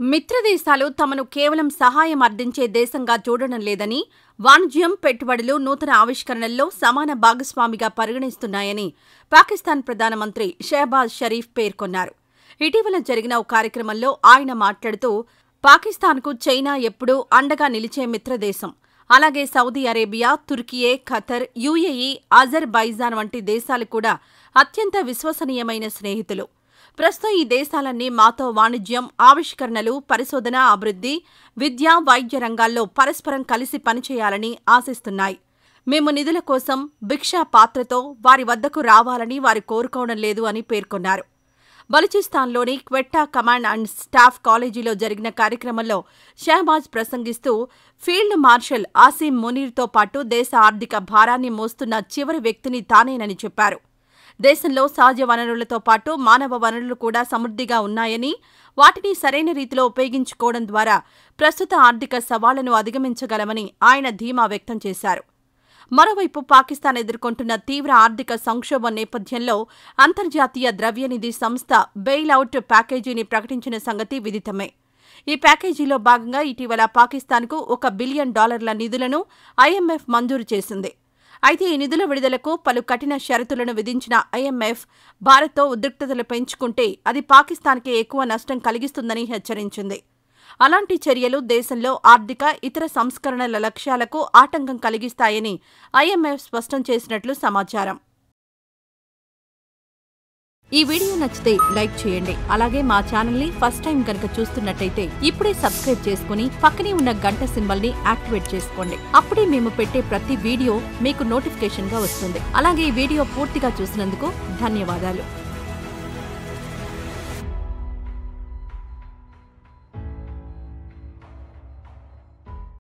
మిత్రదేశాలు తమను కేవలం సహాయం అందించే దేశంగా చూడడం లేదని, వాణిజ్యం, పెట్టుబడులు, నూతన ఆవిష్కరణల్లో సమాన భాగస్వామిగా పరిగణిస్తున్నాయని పాకిస్తాన్ ప్రధానమంత్రి షెహబాజ్ షరీఫ్ పేర్కొన్నారు. ఇటీవల జరిగిన ఓ కార్యక్రమంలో ఆయన మాట్లాడుతూ, పాకిస్తాన్కు చైనా ఎప్పుడూ అండగా నిలిచే మిత్రదేశం. అలాగే Saudi Arabia, Türkiye, Qatar, UAE, Azerbaijan వంటి దేశాలు కూడా అత్యంత విశ్వసనీయమైన స్నేహితులు. ప్రస్తుతం ఈ దేశాలన్నీ మాతో వాణిజ్యం, ఆవిష్కరణలు, పరిశోధన, అభివృద్ధి, విద్య, వైద్య రంగాల్లో పరస్పరం కలిసి పనిచేయాలని ఆశిస్తున్నాయి. మేము నిధుల కోసం భిక్షా పాత్రతో వారి వద్దకు రావాలని వారు కోరుకోవడం లేదు అని పేర్కొన్నారు. బలూచిస్తాన్లోని క్వెట్టా కమాండ్ అండ్ స్టాఫ్ కాలేజీలో జరిగిన కార్యక్రమంలో షెహబాజ్ ప్రసంగిస్తూ, ఫీల్డ్ మార్షల్ ఆసిమ్ మునీర్తో పాటు దేశ ఆర్థిక భారాన్ని మోస్తున్న చివరి వ్యక్తిని తానేనని చెప్పారు. దేశంలో సహజ వనరులతో పాటు మానవ వనరులు కూడా సమృద్ధిగా ఉన్నాయని, వాటిని సరైన రీతిలో ఉపయోగించుకోవడం ద్వారా ప్రస్తుత ఆర్థిక సవాళ్లను అధిగమించగలమని ఆయన ధీమా వ్యక్తం చేశారు. మరోవైపు పాకిస్తాన్ ఎదుర్కొంటున్న తీవ్ర ఆర్థిక సంక్షోభం నేపథ్యంలో అంతర్జాతీయ ద్రవ్యనిధి సంస్థ బెయిల్అవుట్ ప్యాకేజీని ప్రకటించిన సంగతి విదితమే. ఈ ప్యాకేజీలో భాగంగా ఇటీవల పాకిస్తాన్కు $1 బిలియన్ నిధులను IMF మంజూరు చేసింది. అయితే ఈ నిధుల విడుదలకు పలు కఠిన షరతులను విధించిన IMF భారత్తో ఉద్రిక్తతలు పెంచుకుంటే అది పాకిస్తాన్కే ఎక్కువ నష్టం కలిగిస్తుందని హెచ్చరించింది. అలాంటి చర్యలు దేశంలో ఆర్థిక, ఇతర సంస్కరణల లక్ష్యాలకు ఆటంకం కలిగిస్తాయని IMF స్పష్టం చేసినట్లు సమాచారం. ఈ వీడియో నచ్చితే లైక్ చేయండి. అలాగే మా ఛానల్ ని ఫస్ట్ టైం గనక చూస్తున్నట్టయితే ఇప్పుడే సబ్స్క్రైబ్ చేసుకుని పక్కనే ఉన్న గంట సింబల్ ని యాక్టివేట్ చేసుకోండి. అప్పుడే మేము పెట్టే ప్రతి వీడియో మీకు నోటిఫికేషన్ గా వస్తుంది. అలాగే ఈ వీడియో పూర్తిగా చూసినందుకు ధన్యవాదాలు.